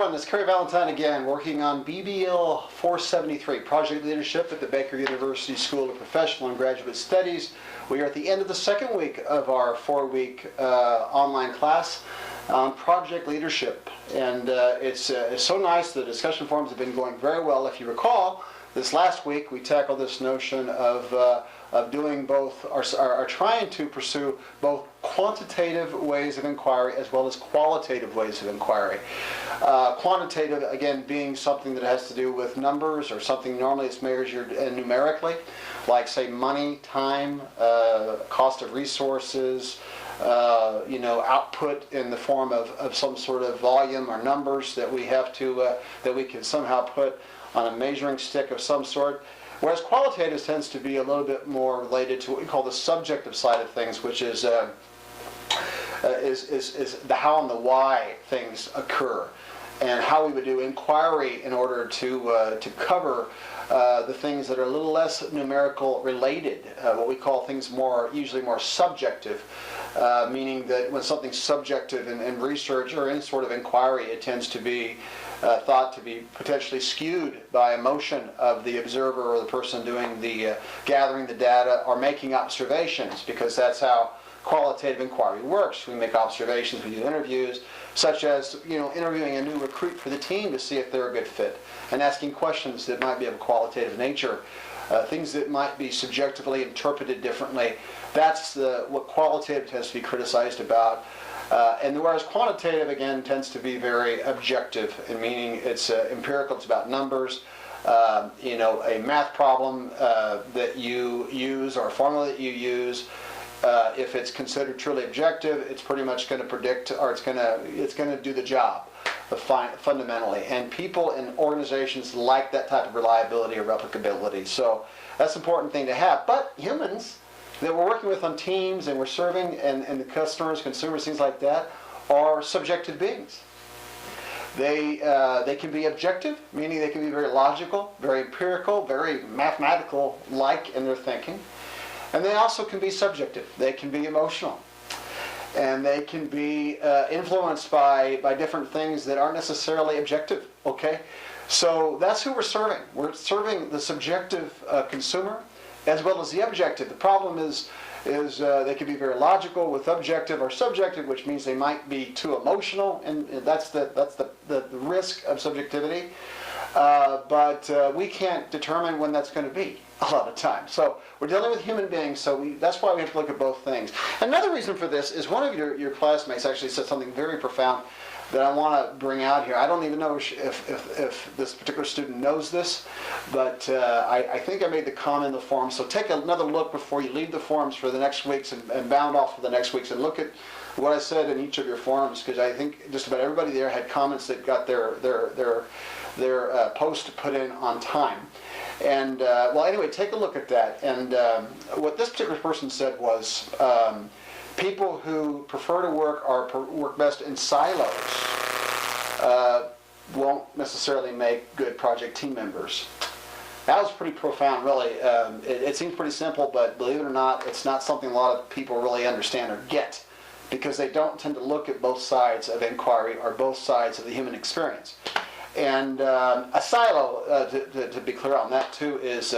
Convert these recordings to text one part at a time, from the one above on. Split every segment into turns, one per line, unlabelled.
everyone, it's Cary Valentine again, working on BBL473, Project Leadership at the Baker University School of Professional and Graduate Studies. We are at the end of the second week of our 4-week online class on project leadership. And it's so nice. The discussion forums have been going very well. If you recall, this last week we tackled this notion of doing both, are trying to pursue both quantitative ways of inquiry as well as qualitative ways of inquiry. Quantitative, again, being something that has to do with numbers or something normally it's measured numerically, like, say, money, time, cost of resources, output in the form of some sort of volume or numbers that we have to, that we can somehow put on a measuring stick of some sort. Whereas qualitative tends to be a little bit more related to what we call the subjective side of things, which is the how and the why things occur, and how we would do inquiry in order to cover the things that are a little less numerical related, what we call things usually more subjective, meaning that when something's subjective in research or any sort of inquiry, it tends to be thought to be potentially skewed by emotion of the observer or the person doing the gathering the data or making observations, because that's how qualitative inquiry works. We make observations, we do interviews, such as interviewing a new recruit for the team to see if they're a good fit, and asking questions that might be of a qualitative nature, things that might be subjectively interpreted differently. That's what qualitative tends to be criticized about. And whereas quantitative, again, tends to be very objective, in meaning it's empirical, it's about numbers. A math problem that you use or a formula that you use, if it's considered truly objective, it's pretty much going to predict, or it's going to do the job fundamentally. And people and organizations like that type of reliability or replicability. So that's an important thing to have. But humans that we're working with on teams and we're serving, and the customers, consumers, things like that, are subjective beings. They can be objective, meaning they can be very logical, very empirical, very mathematical-like in their thinking. And they also can be subjective. They can be emotional. And they can be influenced by different things that aren't necessarily objective, okay? So that's who we're serving. We're serving the subjective consumer as well as the objective. The problem is they can be very logical with objective or subjective, which means they might be too emotional, and that's the risk of subjectivity. But we can't determine when that's going to be a lot of times. So we're dealing with human beings, so that's why we have to look at both things. Another reason for this is one of your classmates actually said something very profound that I want to bring out here. I don't even know if this particular student knows this, but I think I made the comment in the forum. So take another look before you leave the forums for the next weeks and bound off for the next weeks, and look at what I said in each of your forums, because I think just about everybody there had comments that got their post put in on time. And well, anyway, take a look at that. And what this particular person said was, people who prefer to work best in silos won't necessarily make good project team members. That was pretty profound, really. It seems pretty simple, but believe it or not, it's not something a lot of people really understand or get, because they don't tend to look at both sides of inquiry or both sides of the human experience. And a silo, to be clear on that too, is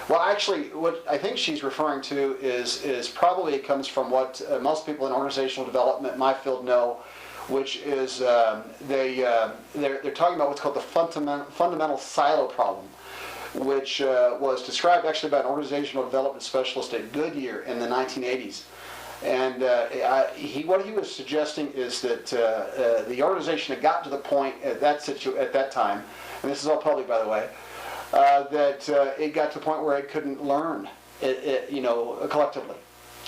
well, actually, what I think she's referring to is probably comes from what most people in organizational development in my field know, which is they're talking about what's called the fundamental silo problem, which was described actually by an organizational development specialist at Goodyear in the 1980s. And what he was suggesting is that the organization had gotten to the point at that time, and this is all public, by the way, that it got to the point where it couldn't learn, collectively.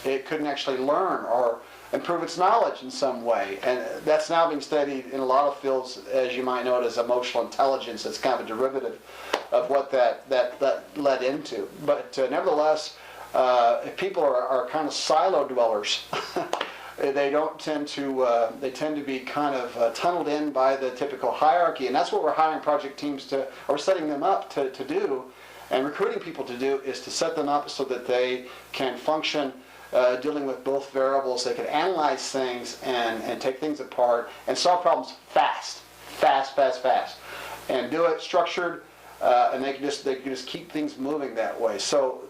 It couldn't actually learn or improve its knowledge in some way, and that's now being studied in a lot of fields, as you might know it, as emotional intelligence. It's kind of a derivative of what that led into. But nevertheless, if people are kind of silo dwellers, they tend to be kind of tunneled in by the typical hierarchy, and that's what we're hiring project teams or setting them up to do, and recruiting people to do, is to set them up so that they can function dealing with both variables. They can analyze things and take things apart and solve problems fast. fast, and do it structured, and they can just keep things moving that way. So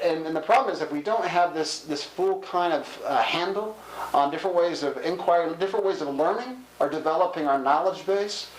and the problem is if we don't have this full kind of handle on different ways of inquiry, different ways of learning or developing our knowledge base,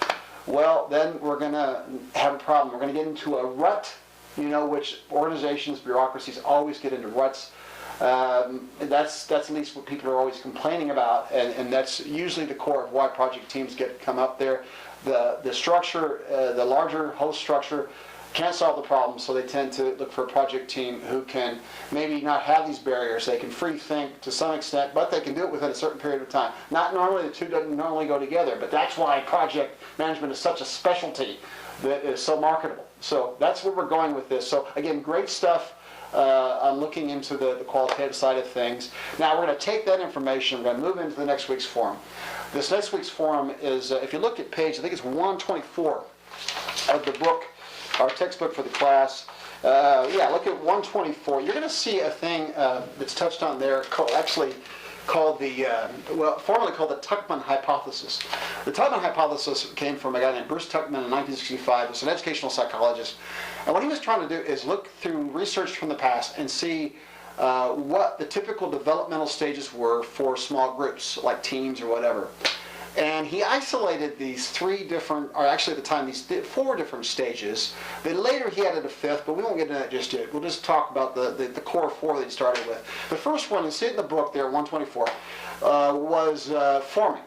well, then we're going to have a problem. We're going to get into a rut, which organizations, bureaucracies always get into ruts. That's at least what people are always complaining about, and that's usually the core of why project teams come up there. The structure, the larger host structure, can't solve the problem, so they tend to look for a project team who can maybe not have these barriers. They can free think to some extent, but they can do it within a certain period of time. Not normally, the two doesn't normally go together, but that's why project management is such a specialty that is so marketable. So that's where we're going with this. So again, great stuff on looking into the qualitative side of things. Now we're going to take that information, we're going to move into the next week's forum. This next week's forum is, if you look at page, I think it's 124 of the book, our textbook for the class. Look at 124. You're going to see a thing that's touched on there, formerly called the Tuckman hypothesis. The Tuckman hypothesis came from a guy named Bruce Tuckman in 1965. He's an educational psychologist. And what he was trying to do is look through research from the past and see what the typical developmental stages were for small groups, like teams or whatever. And he isolated these these 4 different stages. Then later he added a 5th, but we won't get into that just yet. We'll just talk about the core 4 that he started with. The first one, you see it in the book there, 124, was forming.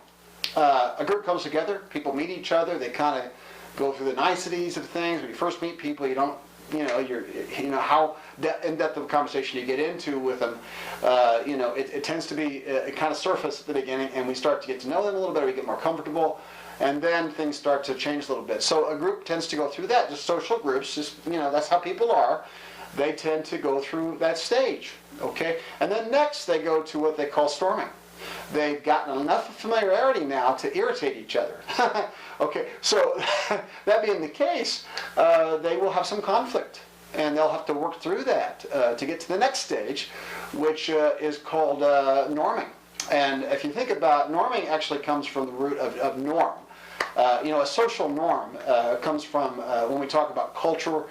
A group comes together, people meet each other, they kind of go through the niceties of things. When you first meet people, you don't, how in-depth of a conversation you get into with them. It tends to be kind of surface at the beginning, and we start to get to know them a little better, we get more comfortable, and then things start to change a little bit. So a group tends to go through that, just social groups, that's how people are. They tend to go through that stage, okay? And then next they go to what they call storming. They've gotten enough familiarity now to irritate each other. Okay, so that being the case, they will have some conflict, and they'll have to work through that to get to the next stage, which is called norming. And if you think about norming, actually comes from the root of norm. A social norm comes from when we talk about culture,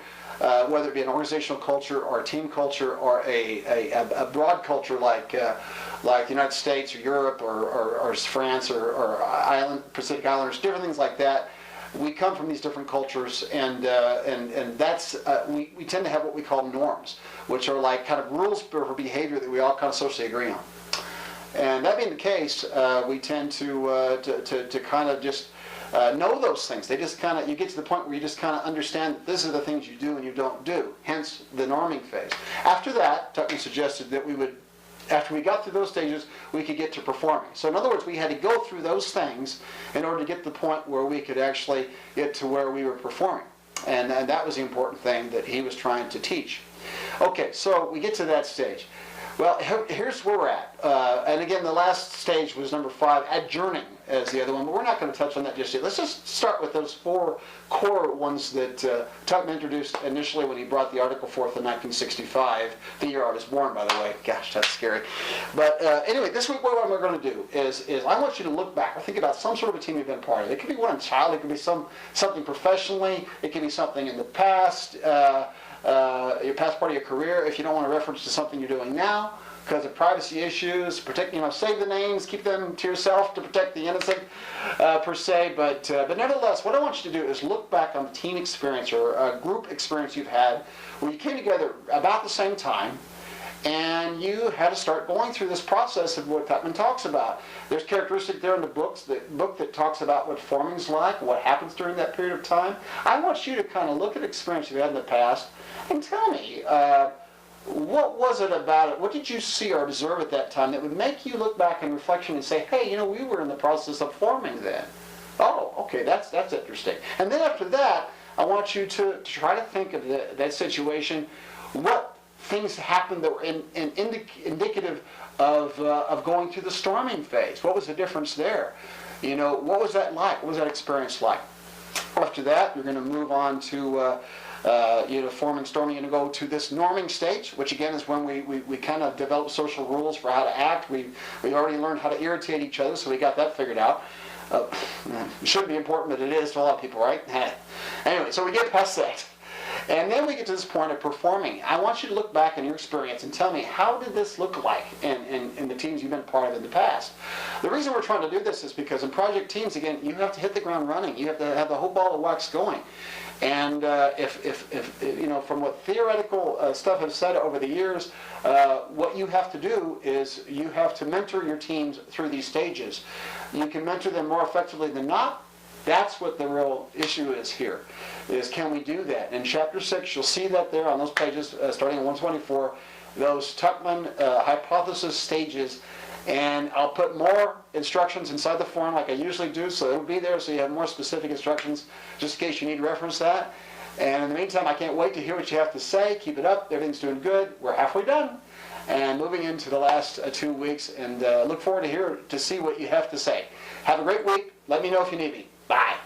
whether it be an organizational culture or a team culture or a broad culture like the United States or Europe or France or Pacific Islanders, different things like that. We come from these different cultures, and that's we tend to have what we call norms, which are like kind of rules for behavior that we all kind of socially agree on. And that being the case, we tend to kind of just know those things. They just kind of, you get to the point where you just kind of understand that this are the things you do and you don't do. Hence the norming phase. After that, Tuckman suggested that we would, after we got through those stages, we could get to performing. So in other words, we had to go through those things in order to get to the point where we could actually get to where we were performing. And that was the important thing that he was trying to teach. Okay, so we get to that stage. Well, here's where we're at. And again, the last stage was number 5, adjourning as the other one, but we're not going to touch on that just yet. Let's just start with those 4 core ones that Tuckman introduced initially when he brought the article forth in 1965, the year I was born, by the way. Gosh, that's scary. But anyway, this week what we're going to do is I want you to look back or think about some sort of a team you've been a part of. It could be one child, it could be something professionally, it could be something in the past, your past part of your career, if you don't want to reference to something you're doing now because of privacy issues, save the names, keep them to yourself to protect the innocent per se, but nevertheless, what I want you to do is look back on the team experience or a group experience you've had where you came together about the same time and you had to start going through this process of what Tuckman talks about. There's characteristic there in the book that talks about what forming's like, what happens during that period of time. I want you to kind of look at experience you've had in the past and tell me, what was it about it? What did you see or observe at that time that would make you look back in reflection and say, hey, we were in the process of forming then. Oh, okay, that's interesting. And then after that, I want you to try to think of that situation. What things happened that were indicative of going through the storming phase? What was the difference there? What was that like? What was that experience like? After that, you're going to move on to Forming, storming, and go to this norming stage, which again is when we kind of develop social rules for how to act. We already learned how to irritate each other, so we got that figured out. It shouldn't be important, but it is to a lot of people, right? Anyway, so we get past that. And then we get to this point of performing. I want you to look back on your experience and tell me, how did this look like in the teams you've been part of in the past? The reason we're trying to do this is because in project teams, again, you have to hit the ground running. You have to have the whole ball of wax going. And if from what theoretical stuff has said over the years, what you have to do is you have to mentor your teams through these stages. You can mentor them more effectively than not. That's what the real issue is here, is can we do that? In Chapter 6, you'll see that there on those pages, starting at 124, those Tuckman hypothesis stages, and I'll put more instructions inside the form like I usually do, so it'll be there so you have more specific instructions, just in case you need to reference that. And in the meantime, I can't wait to hear what you have to say. Keep it up. Everything's doing good. We're halfway done. And moving into the last 2 weeks, and look forward to see what you have to say. Have a great week. Let me know if you need me. Bye.